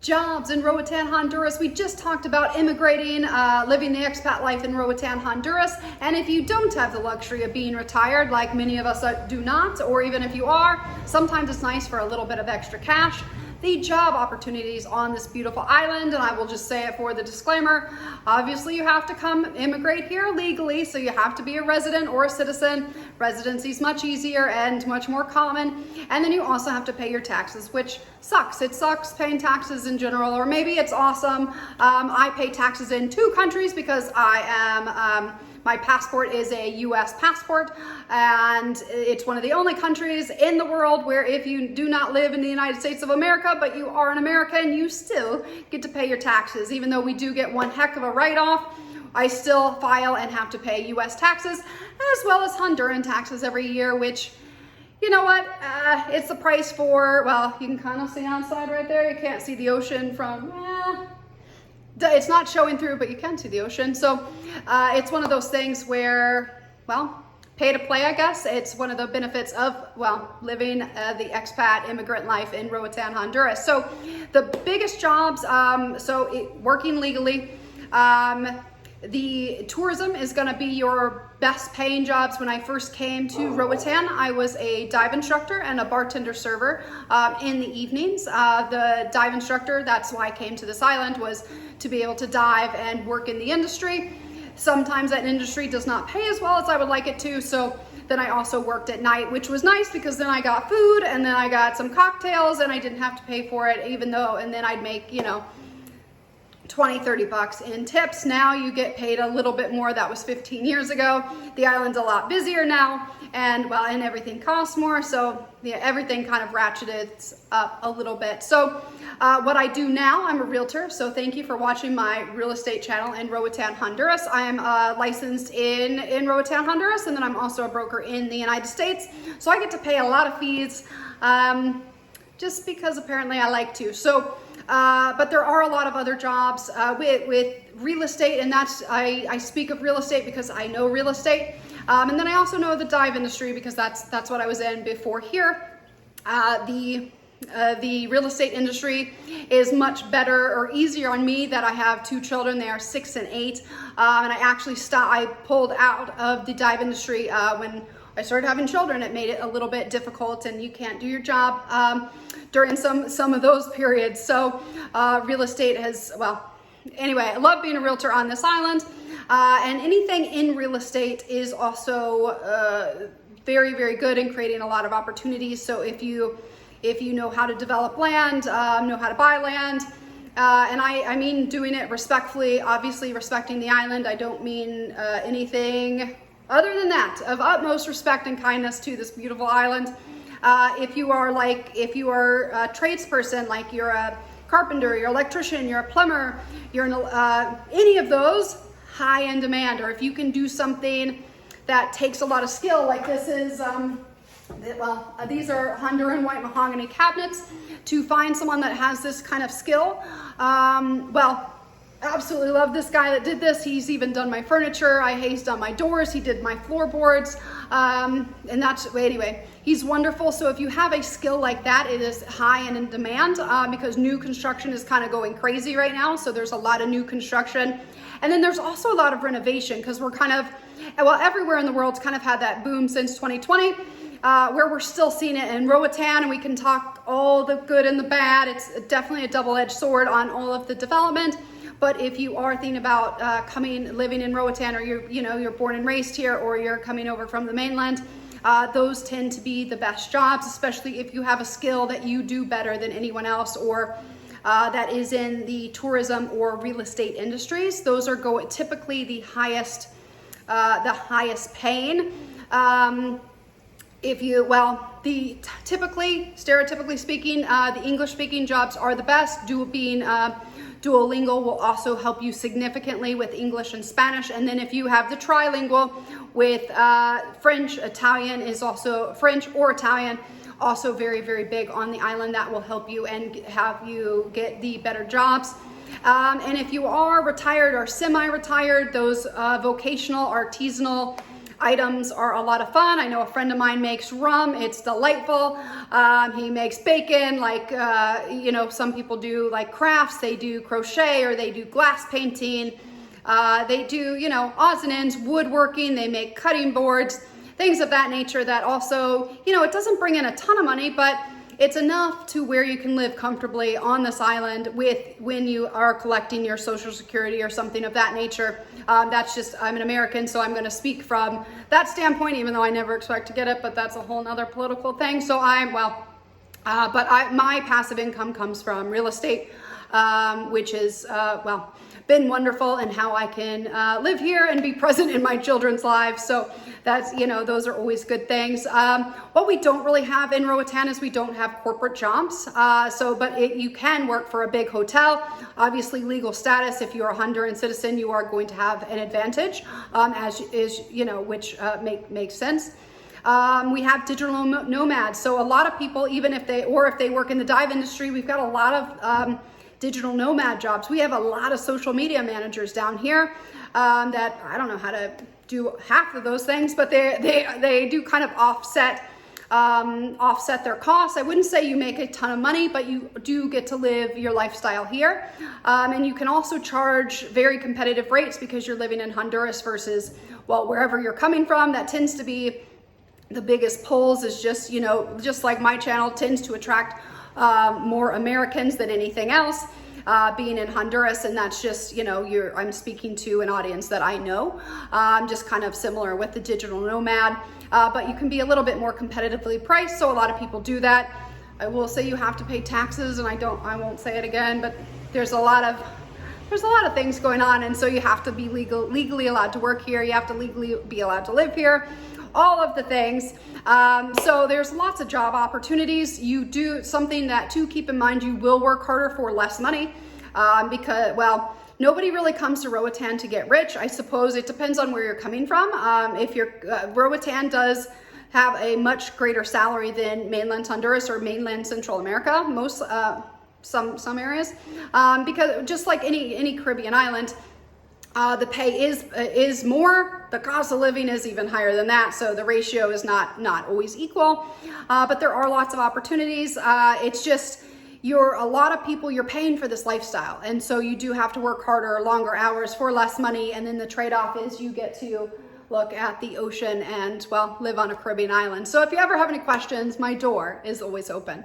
Jobs in Roatan, Honduras. We just talked about immigrating, living the expat life in Roatan, Honduras. And if you don't have the luxury of being retired, like many of us do not, or even if you are, sometimes it's nice for a little bit of extra cash. The job opportunities on this beautiful island, and I will just say it for the disclaimer, obviously you have to come immigrate here legally, so you have to be a resident or a citizen. Residency is much easier and much more common, and then you also have to pay your taxes, which sucks. It sucks paying taxes in general, or maybe it's awesome. I pay taxes in 2 countries because I am my passport is a US passport, and it's one of the only countries in the world where if you do not live in the United States of America, but you are an American, you still get to pay your taxes. Even though we do get one heck of a write-off, I still file and have to pay US taxes as well as Honduran taxes every year, which, you know what, it's the price for, well, you can kind of see outside right there. You can't see the ocean from, it's not showing through, but you can see the ocean. So it's one of those things where, well, pay to play, I guess. It's one of the benefits of, well, living the expat immigrant life in Roatan, Honduras. So the biggest jobs, working legally, the tourism is going to be your best paying jobs. When I first came to Roatan, I was a dive instructor and a bartender server in the evenings. The dive instructor, that's why I came to this island, was to be able to dive and work in the industry. Sometimes that industry does not pay as well as I would like it to, so then I also worked at night, which was nice because then I got food and then I got some cocktails and I didn't have to pay for it, even though, and then I'd make, you know, 20-30 bucks in tips. Now you get paid a little bit more. That was 15 years ago. The island's a lot busier now, and well, and everything costs more, so yeah, everything kind of ratcheted up a little bit. So what I do now, I'm a realtor, so thank you for watching my real estate channel in Roatan, Honduras. I am licensed in Roatan, Honduras, and then I'm also a broker in the United States, so I get to pay a lot of fees just because apparently I like to. So but there are a lot of other jobs with real estate, and that's, I speak of real estate because I know real estate. And then I also know the dive industry because that's what I was in before here. The real estate industry is much better or easier on me that I have 2 children. They are 6 and 8. And I actually I pulled out of the dive industry when I started having children. It made it a little bit difficult, and you can't do your job during some of those periods. So real estate has, well, anyway, I love being a realtor on this island, and anything in real estate is also very, very good in creating a lot of opportunities. So if you know how to develop land, know how to buy land, and I mean doing it respectfully, obviously respecting the island. I don't mean anything other than that, of utmost respect and kindness to this beautiful island. If you are a tradesperson, like you're a carpenter, you're an electrician, you're a plumber, you're any of those, high in demand. Or if you can do something that takes a lot of skill, like this is, these are Honduran white mahogany cabinets. To find someone that has this kind of skill, absolutely love this guy that did this. He's even done my furniture. He's done my doors. He did my floorboards. And that's, anyway, he's wonderful. So if you have a skill like that, it is high and in demand because new construction is kind of going crazy right now. So there's a lot of new construction. And then there's also a lot of renovation because we're kind of, well, everywhere in the world's kind of had that boom since 2020. Where we're still seeing it in Roatan, and we can talk all the good and the bad. It's definitely a double-edged sword on all of the development. But if you are thinking about living in Roatan, or you're born and raised here, or you're coming over from the mainland, those tend to be the best jobs, especially if you have a skill that you do better than anyone else, or that is in the tourism or real estate industries. Those are typically the highest paying. Stereotypically speaking, the English-speaking jobs are the best. Duolingo will also help you significantly with English and Spanish. And then if you have the trilingual with French or Italian, also very, very big on the island. That will help you and have you get the better jobs. And if you are retired or semi-retired, those vocational, artisanal items are a lot of fun. I know a friend of mine makes rum. It's delightful. He makes bacon, like, you know, some people do like crafts. They do crochet or they do glass painting. They do, you know, odds and ends, woodworking. They make cutting boards, things of that nature that also, you know, it doesn't bring in a ton of money, but it's enough to where you can live comfortably on this island when you are collecting your Social Security or something of that nature. That's just, I'm an American, so I'm gonna speak from that standpoint, even though I never expect to get it, but that's a whole nother political thing. So my passive income comes from real estate, which is, been wonderful, and how I can live here and be present in my children's lives. So that's, you know, those are always good things. What we don't really have in Roatan is we don't have corporate jobs. You can work for a big hotel. Obviously, legal status, if you're a Honduran citizen, you are going to have an advantage, as is, you know, which makes sense. We have digital nomads. So a lot of people, even if they work in the dive industry, we've got a lot of digital nomad jobs. We have a lot of social media managers down here that I don't know how to do half of those things, but they do kind of offset their costs. I wouldn't say you make a ton of money, but you do get to live your lifestyle here. And you can also charge very competitive rates because you're living in Honduras versus, well, wherever you're coming from. That tends to be the biggest pulls, is just, you know, just like my channel tends to attract more Americans than anything else, being in Honduras. And that's just, you know, I'm speaking to an audience that I know, just kind of similar with the digital nomad, but you can be a little bit more competitively priced. So a lot of people do that. I will say you have to pay taxes, and I won't say it again, but there's a lot of things going on. And so you have to be legally allowed to work here. You have to legally be allowed to live here, all of the things. So there's lots of job opportunities. You do something that to keep in mind, you will work harder for less money, because, well, nobody really comes to Roatan to get rich. I suppose it depends on where you're coming from. If Roatan does have a much greater salary than mainland Honduras or mainland Central America, some areas, because just like any Caribbean island, the pay is more, the cost of living is even higher than that. So the ratio is not always equal, but there are lots of opportunities. It's just, a lot of people, you're paying for this lifestyle. And so you do have to work harder, longer hours for less money. And then the trade-off is you get to look at the ocean and, well, live on a Caribbean island. So if you ever have any questions, my door is always open.